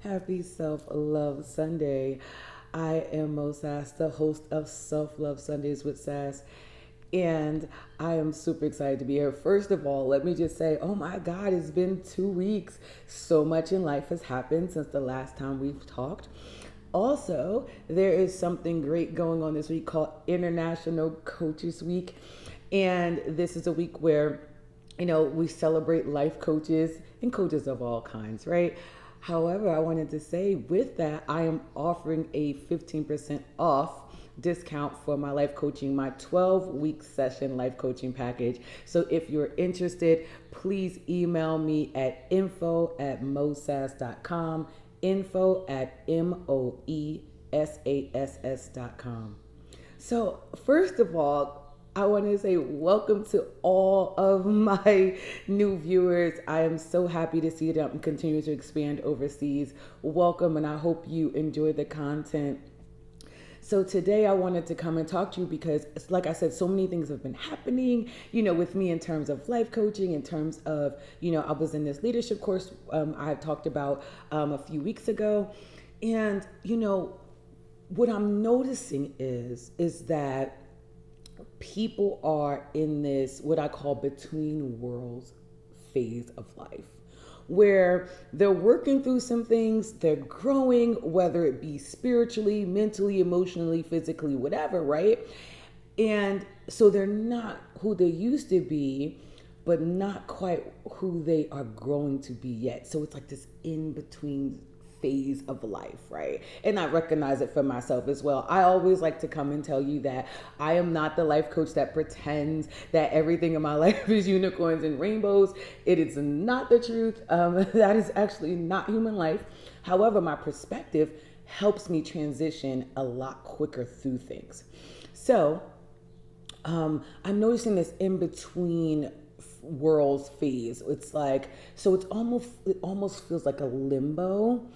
Happy Self Love Sunday. I am Moe Sass, the host of Self Love Sundays with Sass, and I am super excited to be here. First of all, let me just say, oh my God, it's been 2 weeks. So much in life has happened since the last time we've talked. Also, there is something great going on this week called International Coaches Week. And this is a week where we celebrate life coaches and coaches of all kinds, right? However, I wanted to say with that, I am offering a 15% off discount for my life coaching, my 12-week session life coaching package. So if you're interested, please email me at info@moesass.com, info@moesass.com. So first of all, I want to say welcome to all of my new viewers. I am so happy to see that I'm continuing to expand overseas. Welcome, and I hope you enjoy the content. So today I wanted to come and talk to you because, like I said, so many things have been happening, with me in terms of life coaching, in terms of, I was in this leadership course I talked about a few weeks ago. And, what I'm noticing is that people are in this, what I call between worlds phase of life, where they're working through some things, they're growing, whether it be spiritually, mentally, emotionally, physically, whatever, right? And so they're not who they used to be, but not quite who they are growing to be yet. So it's like this in between phase of life, right? And I recognize it for myself as well. I always like to come and tell you that I am not the life coach that pretends that everything in my life is unicorns and rainbows. It is not the truth. That is actually not human life. However, my perspective helps me transition a lot quicker through things. So I'm noticing this in between worlds phase. It's like, so it almost feels like a limbo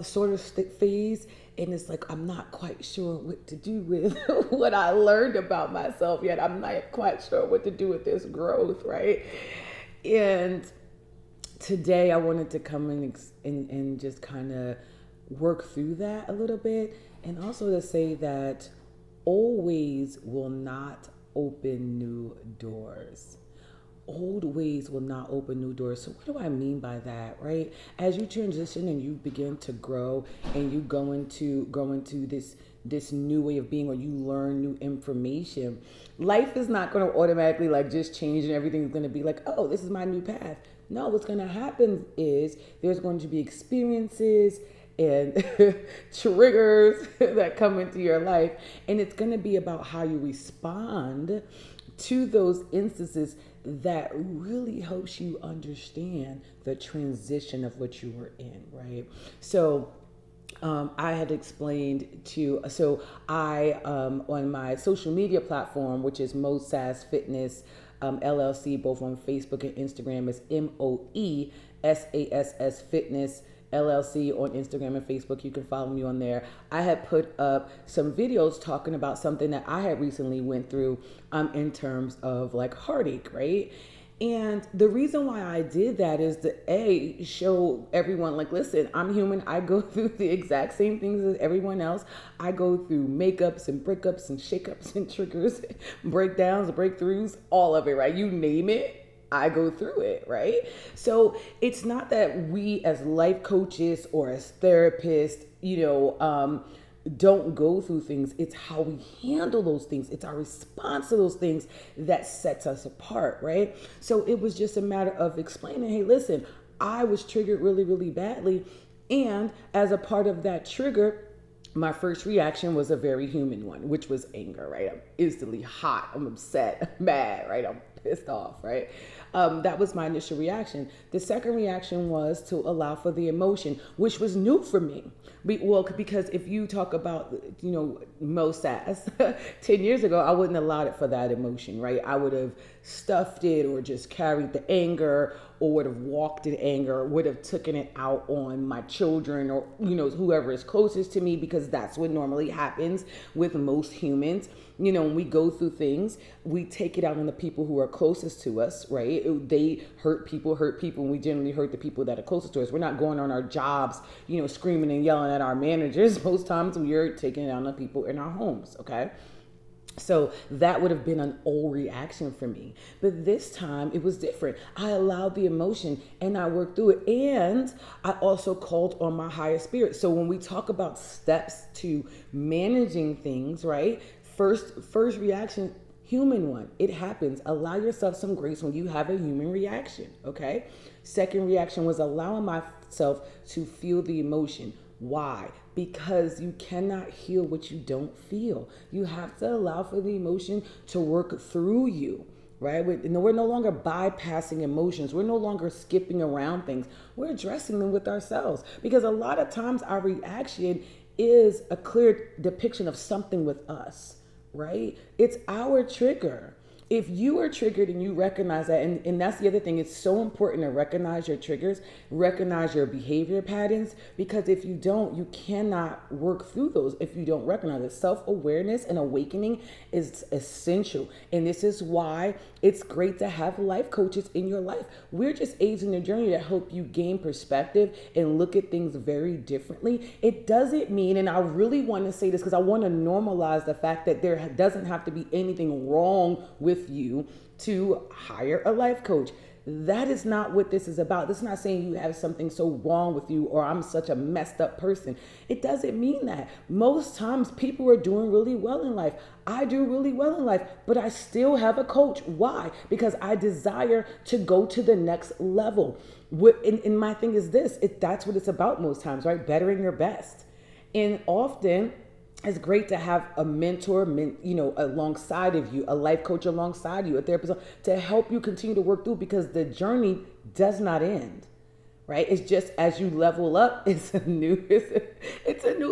sort of phase, and it's like I'm not quite sure what to do with what I learned about myself yet. I'm not quite sure what to do with this growth, right? And today I wanted to come in and just kind of work through that a little bit, and also to say that always will not open new doors. Old ways will not open new doors. So what do I mean by that, right? As you transition and you begin to grow and you go into this new way of being, or you learn new information, life is not going to automatically like just change and everything's going to be like, oh, this is my new path. No, what's going to happen is there's going to be experiences and triggers that come into your life, and it's going to be about how you respond to those instances that really helps you understand the transition of what you were in, right? So I had explained so I, on my social media platform, which is Moe Sass Fitness LLC, both on Facebook and Instagram, is MOESASS Fitness LLC on Instagram and Facebook. You can follow me on there. I had put up some videos talking about something that I had recently went through in terms of like heartache, right? And the reason why I did that is to show everyone, like, listen, I'm human. I go through the exact same things as everyone else. I go through makeups and breakups and shakeups and triggers, breakdowns, breakthroughs, all of it, right? You name it, I go through it, right? So it's not that we as life coaches or as therapists, don't go through things. It's how we handle those things. It's our response to those things that sets us apart, right? So it was just a matter of explaining, hey, listen, I was triggered really, really badly. And as a part of that trigger, my first reaction was a very human one, which was anger, right? I'm instantly hot. I'm upset, I'm mad, right? I'm pissed off, right? That was my initial reaction. The second reaction was to allow for the emotion, which was new for me. Because if you talk about, Moe Sass, 10 years ago, I wouldn't have allowed it for that emotion, right? I would have stuffed it or just carried the anger or would have walked in anger, or would have taken it out on my children, or whoever is closest to me, because that's what normally happens with most humans. When we go through things, we take it out on the people who are closest to us, right? They hurt people, and we generally hurt the people that are closest to us. We're not going on our jobs, screaming and yelling at our managers. Most times we are taking it out on the people in our homes, okay? So that would have been an old reaction for me. But this time it was different. I allowed the emotion and I worked through it. And I also called on my higher spirit. So when we talk about steps to managing things, right? First reaction, human one. It happens. Allow yourself some grace when you have a human reaction, okay? Second reaction was allowing myself to feel the emotion. Why? Because you cannot heal what you don't feel. You have to allow for the emotion to work through you, right? We're no longer bypassing emotions. We're no longer skipping around things. We're addressing them with ourselves, because a lot of times our reaction is a clear depiction of something with us, right? It's our trigger. If you are triggered and you recognize that, and that's the other thing, it's so important to recognize your triggers, recognize your behavior patterns, because if you don't, you cannot work through those if you don't recognize it. Self-awareness and awakening is essential. And this is why it's great to have life coaches in your life. We're just aids in the journey to help you gain perspective and look at things very differently. It doesn't mean, and I really want to say this because I want to normalize the fact that there doesn't have to be anything wrong with you to hire a life coach. That is not what this is about. This is not saying you have something so wrong with you or I'm such a messed up person. It doesn't mean that. Most times people are doing really well in life. I do really well in life, but I still have a coach. Why? Because I desire to go to the next level. And my thing is this, that's what it's about most times, right? Bettering your best. And often it's great to have a mentor, alongside of you, a life coach alongside you, a therapist, to help you continue to work through, because the journey does not end, right? It's just as you level up, it's a new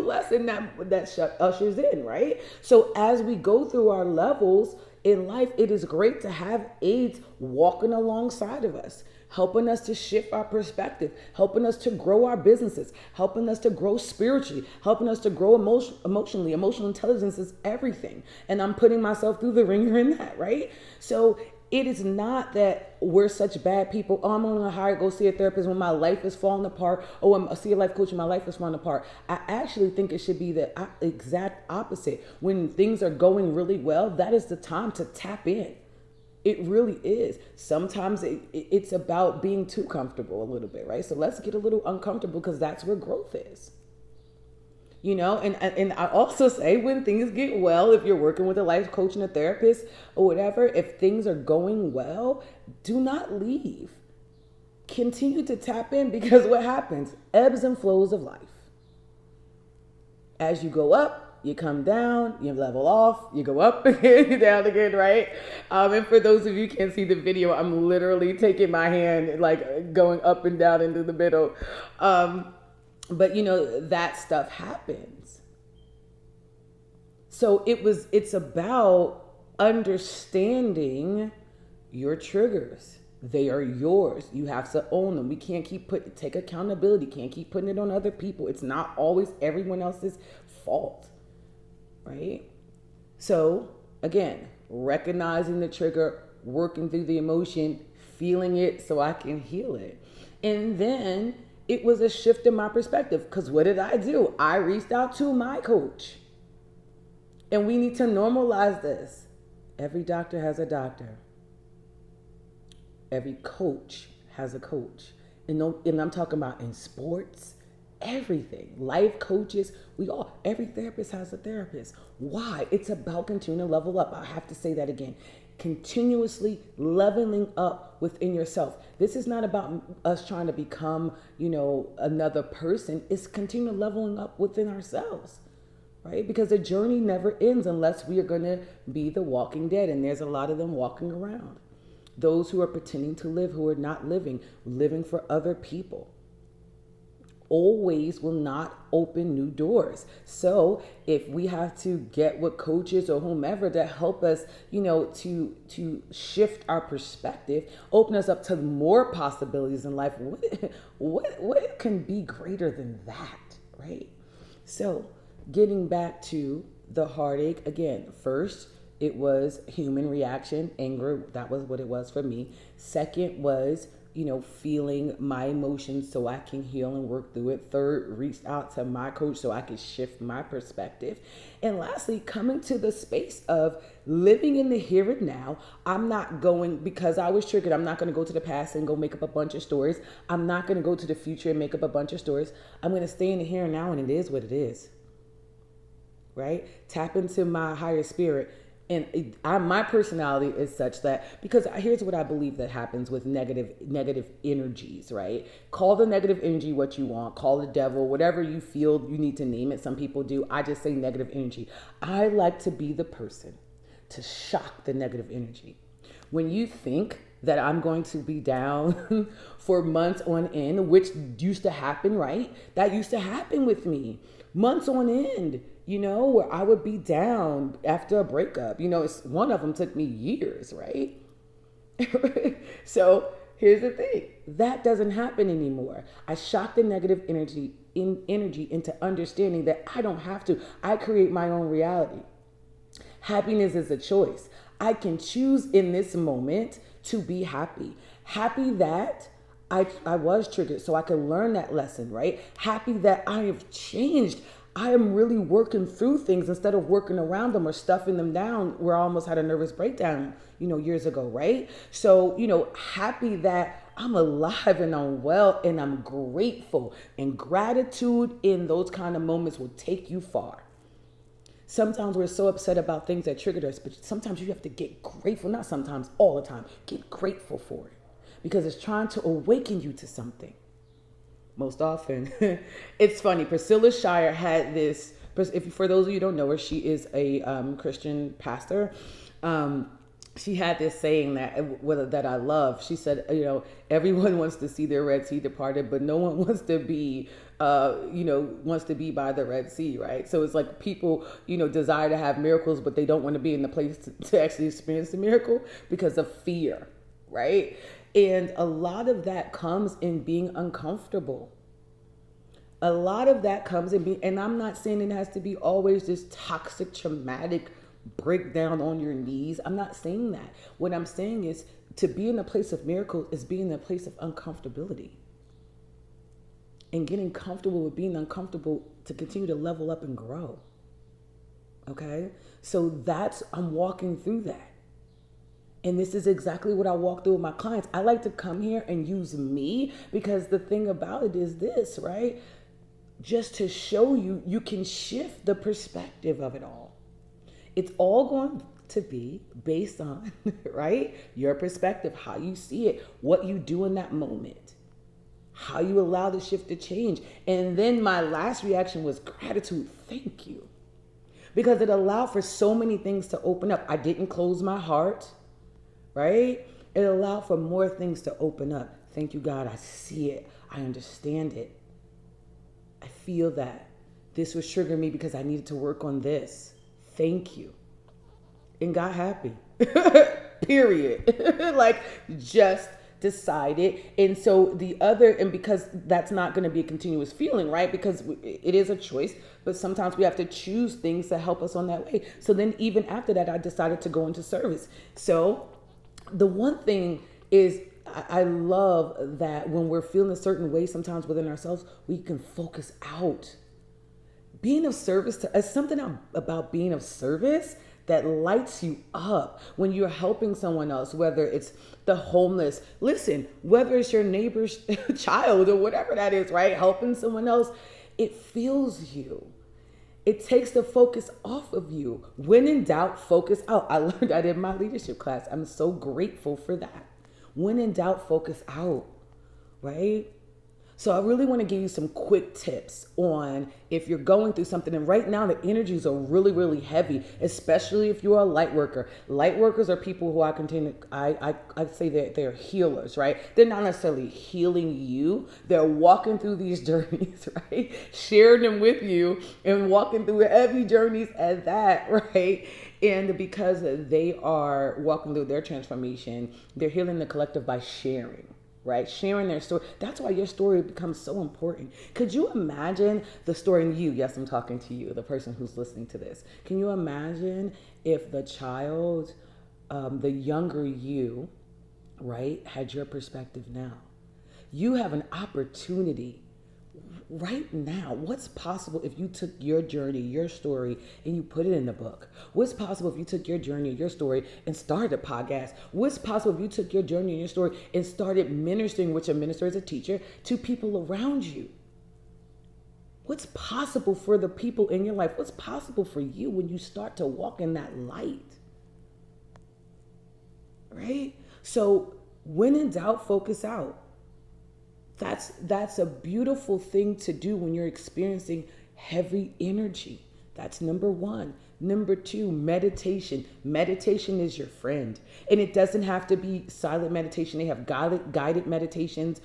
lesson that ushers in, right? So as we go through our levels in life, it is great to have aides walking alongside of us, helping us to shift our perspective, helping us to grow our businesses, helping us to grow spiritually, helping us to grow emotionally. Emotional intelligence is everything. And I'm putting myself through the ringer in that, right? So it is not that we're such bad people. Oh, I'm going to go see a therapist when my life is falling apart. Oh, I'm see a life coach when my life is falling apart. I actually think it should be the exact opposite. When things are going really well, that is the time to tap in. It really is. Sometimes it's about being too comfortable a little bit, right? So let's get a little uncomfortable, because that's where growth is. And I also say, when things get well, if you're working with a life coach and a therapist or whatever, if things are going well, do not leave. Continue to tap in, because what happens? Ebbs and flows of life. As you go up, you come down, you level off, you go up again, down again, right? And for those of you who can't see the video, I'm literally taking my hand, like going up and down into the middle. But that stuff happens. So it's about understanding your triggers. They are yours. You have to own them. We can't take accountability. Can't keep putting it on other people. It's not always everyone else's fault. Right? So again, recognizing the trigger, working through the emotion, feeling it so I can heal it. And then it was a shift in my perspective, because what did I do? I reached out to my coach. And we need to normalize this. Every doctor has a doctor. Every coach has a coach. And I'm talking about in sports, everything. Life coaches, every therapist has a therapist. Why? It's about continuing to level up. I have to say that again. Continuously leveling up within yourself. This is not about us trying to become, another person. It's continuing leveling up within ourselves, right? Because the journey never ends unless we are going to be the walking dead. And there's a lot of them walking around. Those who are pretending to live, who are not living for other people. old ways will not open new doors. So if we have to get with coaches or whomever to help us, to shift our perspective, open us up to more possibilities in life, what can be greater than that, right? So getting back to the heartache again, first, it was human reaction, anger. That was what it was for me. Second was, feeling my emotions so I can heal and work through it. Third, reached out to my coach so I could shift my perspective. And lastly, coming to the space of living in the here and now. I'm not going, because I was triggered, I'm not going to go to the past and go make up a bunch of stories. I'm not going to go to the future and make up a bunch of stories. I'm going to stay in the here and now, and it is what it is. Right? Tap into my higher spirit. And my personality is such that, because here's what I believe that happens with negative energies, right? Call the negative energy what you want, call the devil, whatever you feel you need to name it. Some people do. I just say negative energy. I like to be the person to shock the negative energy. When you think that I'm going to be down for months on end, which used to happen, right? That used to happen with me months on end. Where I would be down after a breakup. One of them took me years, right? So here's the thing. That doesn't happen anymore. I shock the negative energy into understanding that I don't have to. I create my own reality. Happiness is a choice. I can choose in this moment to be happy. Happy that I was triggered so I could learn that lesson, right? Happy that I have changed. I am really working through things instead of working around them or stuffing them down, where I almost had a nervous breakdown, years ago, right? So, happy that I'm alive and I'm well and I'm grateful. And gratitude in those kind of moments will take you far. Sometimes we're so upset about things that triggered us, but sometimes you have to get grateful. Not sometimes, all the time. Get grateful for it because it's trying to awaken you to something. Most often. It's funny. Priscilla Shire had this, for those of you who don't know her, she is a Christian pastor. She had this saying that I love. She said, everyone wants to see their Red Sea departed, but no one wants to be, wants to be by the Red Sea, right? So it's like people, desire to have miracles, but they don't want to be in the place to actually experience the miracle because of fear, right? And a lot of that comes in being uncomfortable. A lot of that comes in being, and I'm not saying it has to be always this toxic, traumatic breakdown on your knees. I'm not saying that. What I'm saying is to be in a place of miracles is being in a place of uncomfortability. And getting comfortable with being uncomfortable to continue to level up and grow. Okay? So I'm walking through that. And this is exactly what I walk through with my clients. I like to come here and use me because the thing about it is this, right? Just to show you, you can shift the perspective of it all. It's all going to be based on, right? Your perspective, how you see it, what you do in that moment, how you allow the shift to change. And then my last reaction was gratitude. Thank you. Because it allowed for so many things to open up. I didn't close my heart. Right? It allowed for more things to open up. Thank you, God. I see it. I understand it. I feel that. This was triggering me because I needed to work on this. Thank you. And got happy. Period. Like, just decided. And so because that's not going to be a continuous feeling, right? Because it is a choice, but sometimes we have to choose things that help us on that way. So then even after that, I decided to go into service. So the one thing is I love that when we're feeling a certain way, sometimes within ourselves, we can focus out. Being of service something about being of service that lights you up when you're helping someone else, whether it's the homeless, whether it's your neighbor's child or whatever that is, right? Helping someone else, it fills you. It takes the focus off of you. When in doubt, focus out. I learned that in my leadership class. I'm so grateful for that. When in doubt, focus out, right? So I really want to give you some quick tips on if you're going through something. And right now the energies are really, really heavy, especially if you're a light worker. Light workers are people who I say that they're healers, right? They're not necessarily healing you. They're walking through these journeys, right? Sharing them with you and walking through heavy journeys at that, right? And because they are walking through their transformation, they're healing the collective by sharing. Right? Sharing their story. That's why your story becomes so important. Could you imagine the story in you? Yes, I'm talking to you, the person who's listening to this. Can you imagine if the child, the younger you, right, had your perspective now? You have an opportunity right now. What's possible if you took your journey, your story, and you put it in the book? What's possible if you took your journey, your story, and started a podcast? What's possible if you took your journey and your story and started ministering, which a minister is a teacher, to people around you? What's possible for the people in your life? What's possible for you when you start to walk in that light? Right? So when in doubt, focus out. That's a beautiful thing to do when you're experiencing heavy energy. That's number one. Number two, meditation. Meditation is your friend. And it doesn't have to be silent meditation. They have guided meditations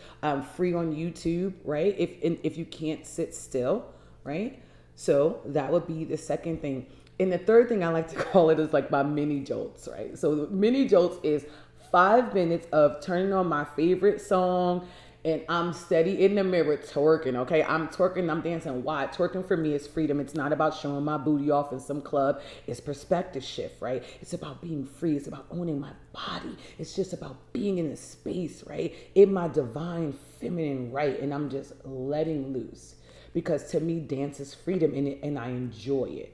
free on YouTube, right? If you can't sit still, right? So that would be the second thing. And the third thing I like to call it is like my mini jolts, right? So the mini jolts is 5 minutes of turning on my favorite song, and I'm steady in the mirror twerking, okay? I'm twerking, I'm dancing. Why? Twerking for me is freedom. It's not about showing my booty off in some club. It's perspective shift, right? It's about being free. It's about owning my body. It's just about being in a space, right? In my divine feminine right, and I'm just letting loose. Because to me, dance is freedom, and I enjoy it,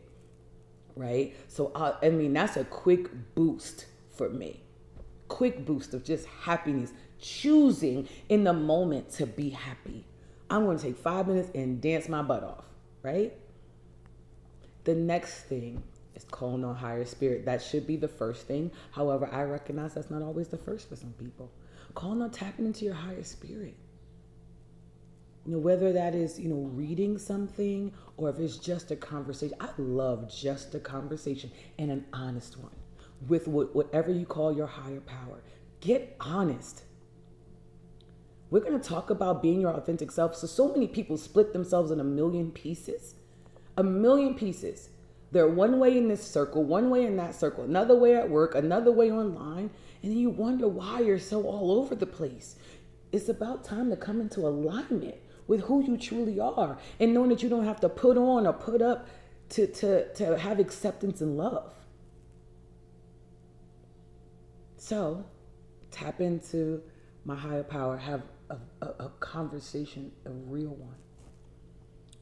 right? So, that's a quick boost for me. Quick boost of just happiness. Choosing in the moment to be happy. I'm going to take 5 minutes and dance my butt off, right? The next thing is calling on higher spirit. That should be the first thing. However, I recognize that's not always the first for some people. Calling on tapping into your higher spirit. Whether that is, reading something or if it's just a conversation. I love just a conversation and an honest one with whatever you call your higher power. Get honest. We're going to talk about being your authentic self. So many people split themselves in a million pieces. A million pieces. They're one way in this circle, one way in that circle, another way at work, another way online. And then you wonder why you're so all over the place. It's about time to come into alignment with who you truly are and knowing that you don't have to put on or put up to have acceptance and love. So tap into my higher power, have a conversation, a real one.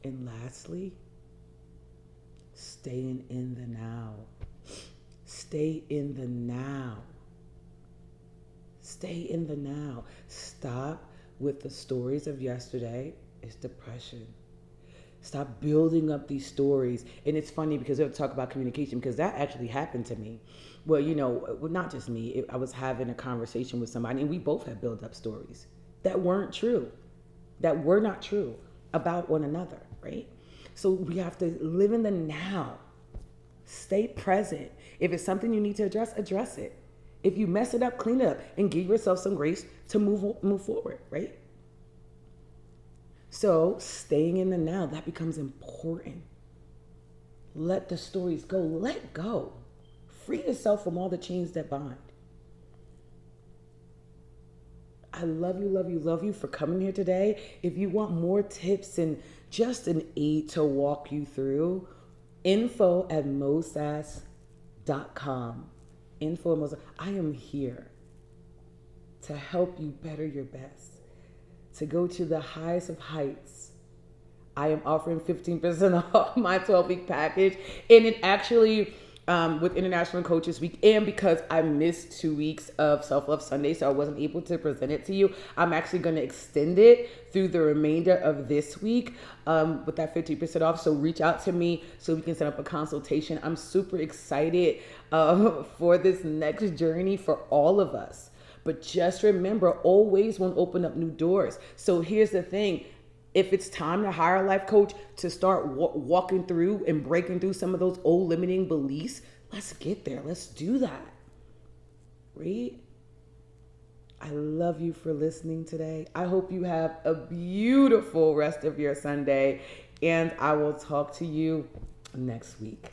And lastly, staying in the now. Stay in the now. Stay in the now. Stop with the stories of yesterday. It's depression. Stop building up these stories. And it's funny because we'll talk about communication because that actually happened to me. Well, not just me. I was having a conversation with somebody and we both had built up stories that weren't true, that were not true about one another, right? So we have to live in the now. Stay present. If it's something you need to address it. If you mess it up, clean it up and give yourself some grace to move forward, right? So staying in the now, that becomes important. Let the stories go. Let go. Free yourself from all the chains that bind. I love you, love you, love you for coming here today. If you want more tips and just an aid to walk you through, info@moesass.com. I am here to help you better your best, to go to the highest of heights. I am offering 15% off my 12-week package, and it actually with International Coaches Week, and because I missed 2 weeks of Self-Love Sunday, so I wasn't able to present it to you, I'm actually going to extend it through the remainder of this week with that 50% off. So reach out to me so we can set up a consultation. I'm super excited for this next journey for all of us. But just remember, always won't open up new doors. So here's the thing. If it's time to hire a life coach to start walking through and breaking through some of those old limiting beliefs, let's get there. Let's do that. Right? I love you for listening today. I hope you have a beautiful rest of your Sunday, and I will talk to you next week.